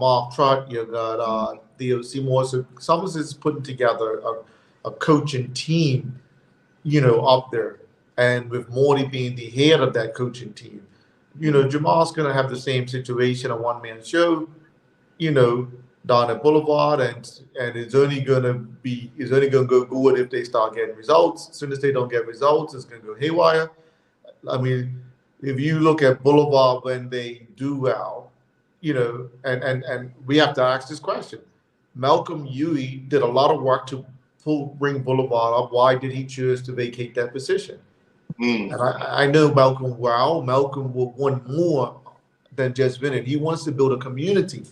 C: Mark Trott, you got Theo Seymour. So Summers is putting together a coaching team, up there, and with Morty being the head of that coaching team, Jamal's gonna have the same situation, a one-man show, down at Boulevard, and it's only gonna go good if they start getting results. As soon as they don't get results, it's gonna go haywire. I mean, if you look at Boulevard when they do well, and we have to ask this question. Malcolm Huey did a lot of work to bring Boulevard up. Why did he choose to vacate that position? And I know Malcolm well. Malcolm will want more than just winning. He wants to build a community.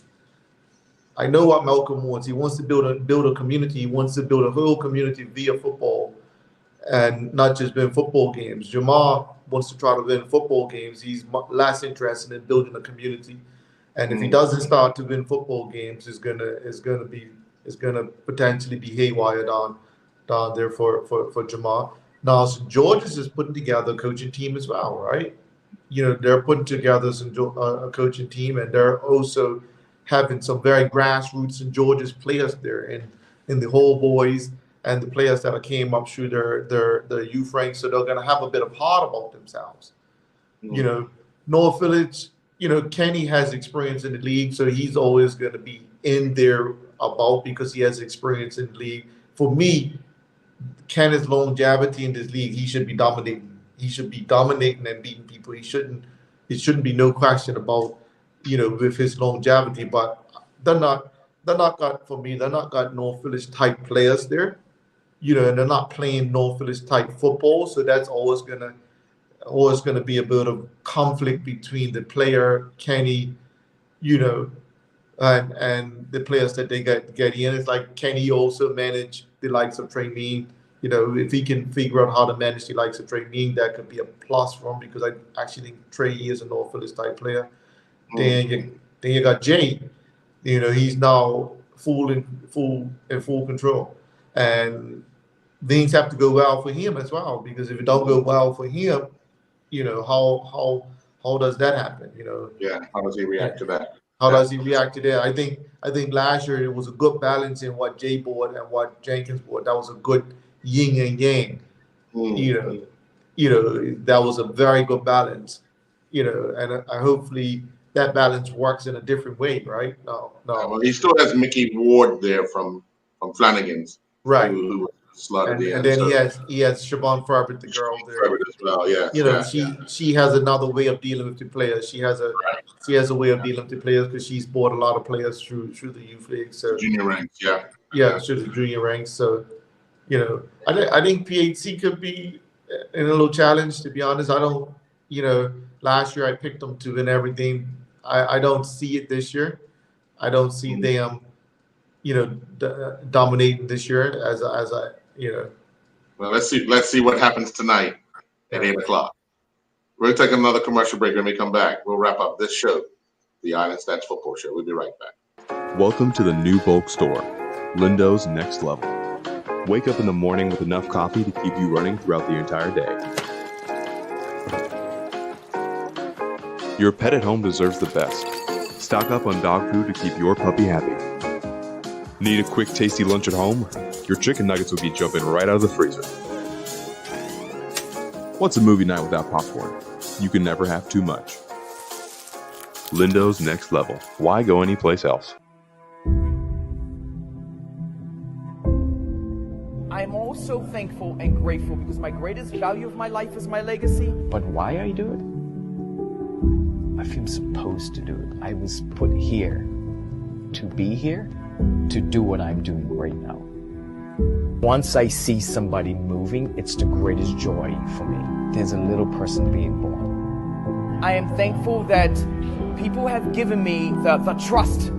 C: I know what Malcolm wants. He wants to build a community. He wants to build a whole community via football, and not just win football games. Jamal wants to try to win football games. He's less interested in building a community. And if he doesn't start to win football games, it's gonna potentially be haywire down there for Jamal. Now, St. George's is putting together a coaching team as well, right? They're putting together a coaching team, and they're also having some very grassroots St. George's players there, in the whole boys and the players that came up through their youth ranks. So they're gonna have a bit of heart about themselves. North Village. Kenny has experience in the league, so he's always going to be in there because he has experience in the league. For me, Kenny's longevity in this league, he should be dominating. He should be dominating and beating people. It shouldn't be no question about, with his longevity. But they're not got North Village type players there, and they're not playing North Village type football. So that's always gonna be a bit of conflict between the player, Kenny, and the players that they get in. It's like, can he also manage the likes of Trey Mean? If he can figure out how to manage the likes of Trey Mean, that could be a plus for him, because I actually think Trey is a North Village type player. Then you got Jay. He's now full control, and things have to go well for him as well, because if it don't go well for him, how does that happen?
A: How does he react to that?
C: How does he react to that? I think last year it was a good balance in what Jay bought and what Jenkins bought. That was a good yin and yang. That was a very good balance. And hopefully that balance works in a different way, right? No.
A: Well, he still has Mickey Ward there from Flanagan's,
C: right?
A: Who slotted in.
C: And then he has Siobhan Farbert, the girl there.
A: Farbert as well,
C: she has another way of dealing with the players. She has a way of dealing with the players, because she's bought a lot of players through the youth league. So
A: junior ranks,
C: through the junior ranks. So I think PHC could be in a little challenge, to be honest. I don't, last year I picked them to win everything. I don't see it this year. I don't see them, dominating this year as I.
A: Well, let's see what happens tonight at 8:00. We're gonna take another commercial break. When we come back, we'll wrap up this show, the Island Stats Football Show. We'll be right back.
F: Welcome to the new bulk store, Lindo's Next Level. Wake up in the morning with enough coffee to keep you running throughout the entire day. Your pet at home deserves the best. Stock up on dog food to keep your puppy happy. Need a quick, tasty lunch at home? Your chicken nuggets will be jumping right out of the freezer. What's a movie night without popcorn? You can never have too much. Lindo's Next Level. Why go anyplace else?
G: I'm also thankful and grateful because my greatest value of my life is my legacy.
E: But why I do it? I feel supposed to do it. I was put here to be here, to do what I'm doing right now. Once I see somebody moving, it's the greatest joy for me. There's a little person being born.
G: I am thankful that people have given me the trust,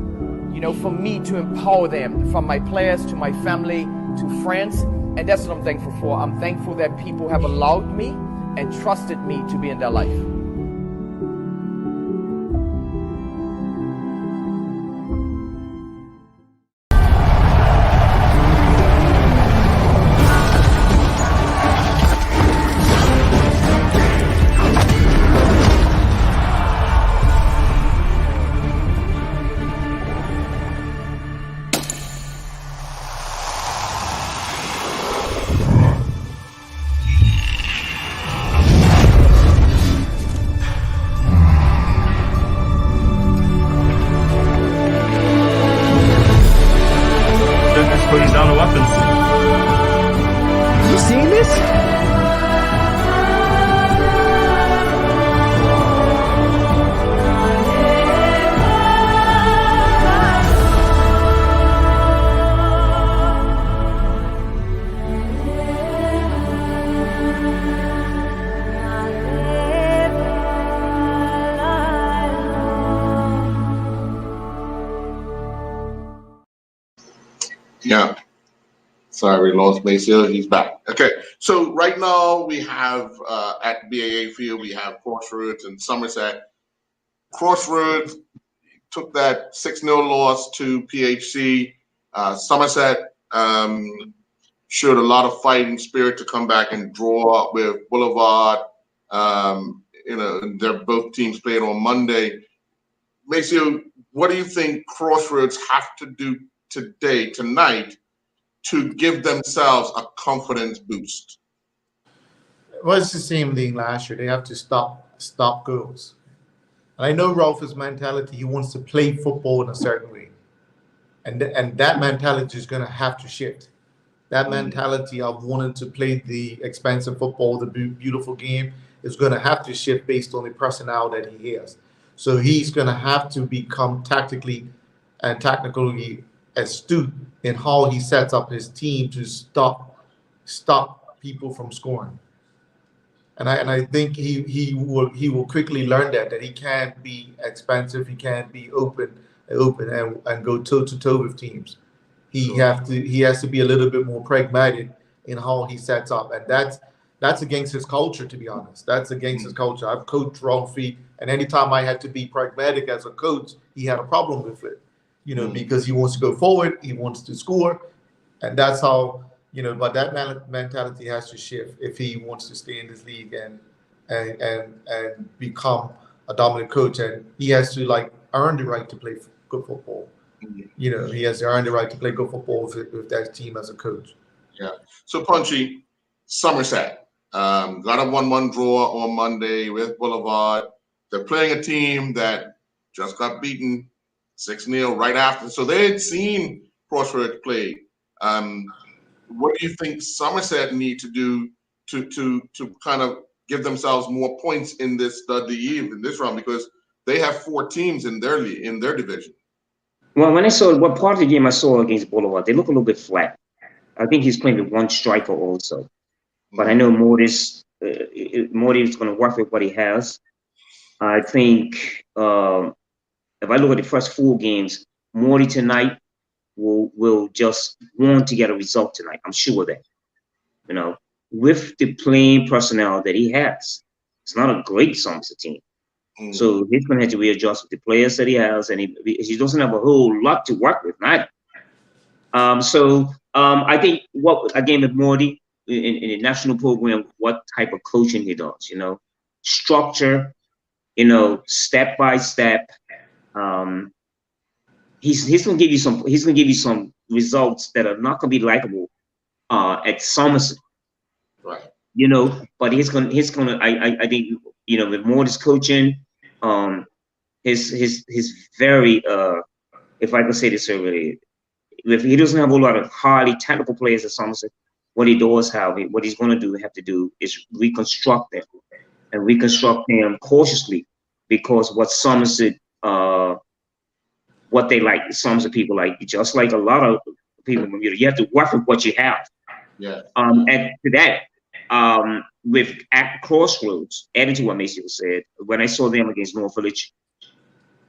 G: for me to empower them, from my players to my family to friends. And that's what I'm thankful for. I'm thankful that people have allowed me and trusted me to be in their life.
C: happens to
E: You seeing this?
A: Yeah. Sorry, we lost Maceo. He's back. Okay. So right now we have at BAA Field, we have Crossroads and Somerset. Crossroads took that 6-0 loss to PHC. Somerset showed a lot of fighting spirit to come back and draw with Boulevard. They're both teams playing on Monday. Maceo, what do you think Crossroads have to do tonight, to give themselves a confidence boost?
C: Well, it's the same thing last year. They have to stop goals. And I know Ralph's mentality, he wants to play football in a certain way. And that mentality is going to have to shift. That mentality of wanting to play the expensive football, the beautiful game, is going to have to shift based on the personnel that he has. So he's going to have to become tactically and technically astute in how he sets up his team to stop people from scoring. And I think he will quickly learn that he can't be expensive, he can't be open and go toe to toe with teams. He has to be a little bit more pragmatic in how he sets up, and that's against his culture, to be honest. That's against his culture. I've coached Ralphie, and anytime I had to be pragmatic as a coach, he had a problem with it. Because he wants to go forward, he wants to score, and that's how, but that mentality has to shift if he wants to stay in this league and become a dominant coach. And he has to earn the right to play good football. He has to earn the right to play good football with that team as a coach.
A: Yeah. So Punchy, Somerset got a 1-1 draw on Monday with Boulevard. They're playing a team that just got beaten 6-0 right after. So they had seen Crossroads play. What do you think Somerset need to do to kind of give themselves more points in this in this round, because they have 4 teams in their division?
B: Well, when I saw what part of the game I saw against Boulevard, they look a little bit flat. I think he's playing with one striker also, but I know Morty's going to work with what he has. I think if I look at the first 4 games, Morty tonight will just want to get a result tonight. I'm sure of that. With the playing personnel that he has, it's not a great Somerset team. So he's going to have to readjust with the players that he has, and he doesn't have a whole lot to work with neither. I think again with Morty in the national program, what type of coaching he does, structure, step by step. He's going to give you some results that are not going to be likable at Somerset.
A: Right.
B: But he's gonna. I think with Morty's coaching, his very if I can say this already, if he doesn't have a lot of highly technical players at Somerset, what he's going to have to do is reconstruct them and reconstruct them cautiously, because what Somerset what they like, Somerset people like, just like a lot of people, you have to work with what you have.
A: Yeah.
B: And to that, with at Crossroads, adding to what Maceo said, when I saw them against North Village,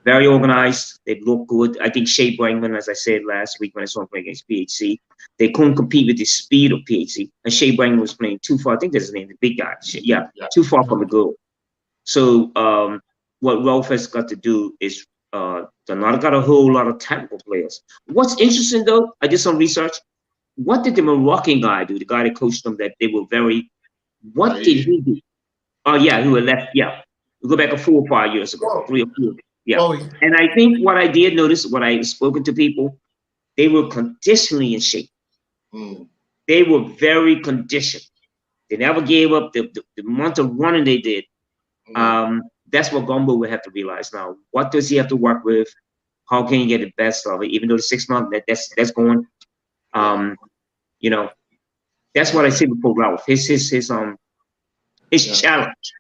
B: very organized, they look good. I think Shea Brangman, as I said last week when I saw him play against PHC, they couldn't compete with the speed of PHC. And Shea Brangman was playing too far. I think that's his name, the big guy. Too far from the goal. So what Ralph has got to do is they're not got a whole lot of technical players. What's interesting though, I did some research. What did the Moroccan guy do? The guy that coached them, that they were what did he do? Oh yeah, who had left. Yeah, we go back 4 or 5 years ago, 3 or 4. Yeah, and I think what I did notice, what I spoken to people, they were conditionally in shape. They were very conditioned. They never gave up the month of running they did. That's what Gumbo will have to realize now. What does he have to work with? How can he get the best of it? Even though the 6 months that's going. You know, that's what I see with Paul Ralph. His challenge.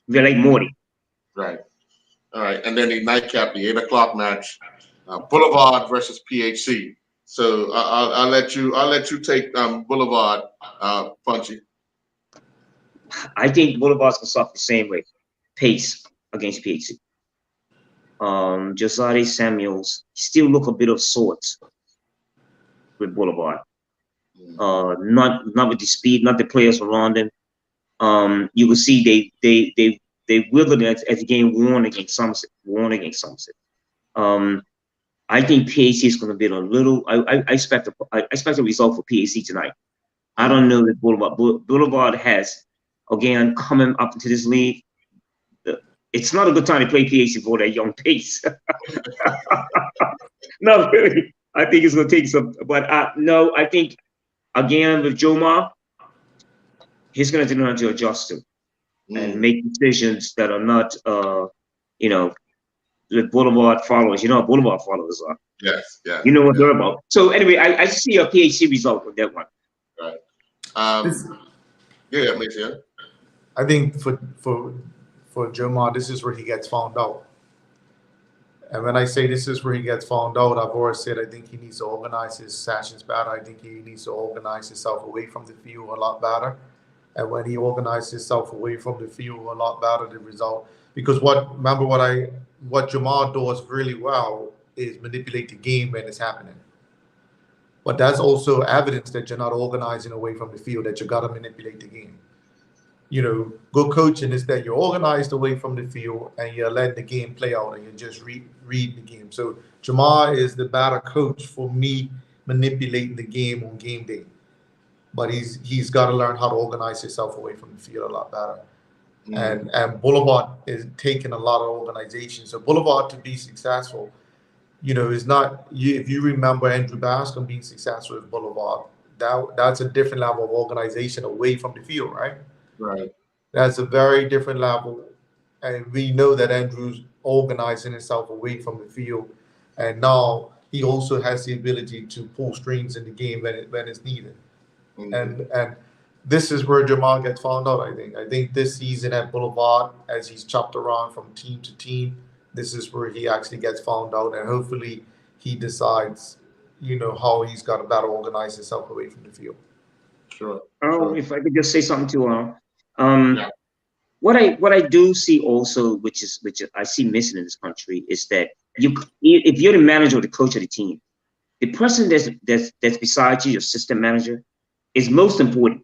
B: We're like Morty.
A: Right. All right. And then the nightcap, the 8 o'clock match, Boulevard versus PHC. So I'll let you take Boulevard, Punchy.
B: I think Boulevard's gonna suffer the same way. Pace against PHC. Josiah Samuels still look a bit of sorts with Boulevard. Not with the speed, not the players around him. You will see they withered as the game won against Somerset. I think PAC is going to be a little. I expect a result for PAC tonight. I don't know that Boulevard has, again, coming up into this league. It's not a good time to play PAC for that young pace. No, really. I think it's going to take some. But no, I think, again, with Jomar, he's going to learn to adjust to and make decisions that are not, the Boulevard followers. You know what Boulevard followers are.
A: Yes, yeah.
B: You know what they're about. So anyway, I see a PHC result with that one.
A: Right. Yeah, makes sense.
C: I think for Jomar, this is where he gets found out. And when I say this is where he gets found out, I've always said I think he needs to organize his sessions better. I think he needs to organize himself away from the field a lot better. And when he organizes himself away from the field a lot better, the result. Because what Jomar does really well is manipulate the game when it's happening. But that's also evidence that you're not organizing away from the field, that you got to manipulate the game. Good coaching is that you're organized away from the field and you're letting the game play out and you just read the game. So Jomar is the better coach for me manipulating the game on game day. But he's got to learn how to organize himself away from the field a lot better. And Boulevard is taking a lot of organization. So Boulevard, to be successful, is not if you remember Andrew Bascom being successful with Boulevard, that's a different level of organization away from the field, right?
A: Right.
C: That's a very different level. And we know that Andrew's organizing himself away from the field. And now he also has the ability to pull strings in the game when it's needed. And this is where Jamal gets found out, I think. I think this season at Boulevard, as he's chopped around from team to team, this is where he actually gets found out. And hopefully he decides, how he's got to better organize himself away from the field.
A: Sure.
B: If I could just say something to what I do see also, which I see missing in this country, is that if you're the manager or the coach of the team, the person that's beside you, your assistant manager, is most important.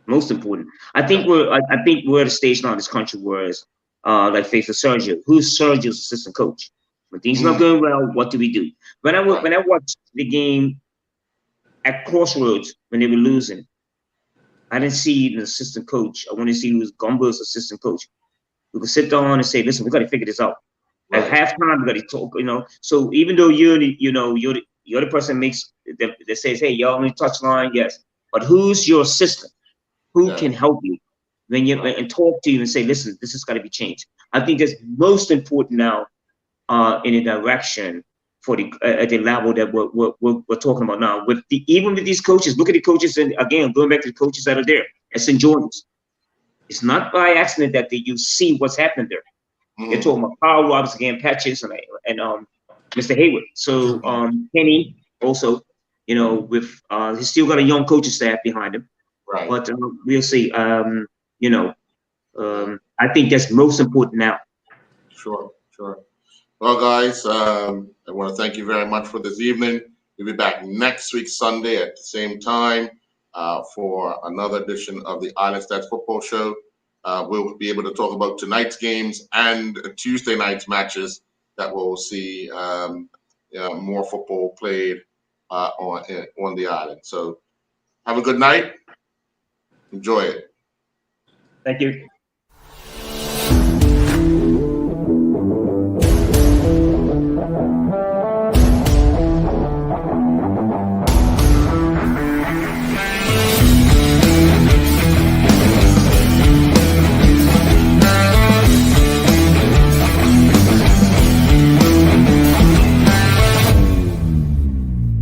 B: Most important. I think we're at a stage now in this country where it's like face of Sergio. Who's Sergio's assistant coach? When things not going well, what do we do? When I watched the game at Crossroads when they were losing, I didn't see an assistant coach. I want to see who was Gumbo's assistant coach. We could sit down and say, listen, we got to figure this out. Right. At halftime, we got to talk, So even though you're the person that says, hey, y'all on the touchline, yes. But who's your assistant? Who can help you and talk to you and say, listen, this has got to be changed. I think that's most important now in a direction for at the level that we're talking about now. Even with these coaches, look at the coaches, and again, going back to the coaches that are there at St. Jordan's. It's not by accident that you see what's happening there. They're talking about Carl Roberts again, Patches, and Mr. Hayward. So Kenny also, with he's still got a young coaching staff behind him. Right. But we'll see. I think that's most important now.
A: Sure. Well, guys, I want to thank you very much for this evening. We'll be back next week, Sunday, at the same time for another edition of the Island Stats Football Show. We'll be able to talk about tonight's games and Tuesday night's matches that we'll see more football played on the island. So have a good night. Enjoy it.
B: Thank you.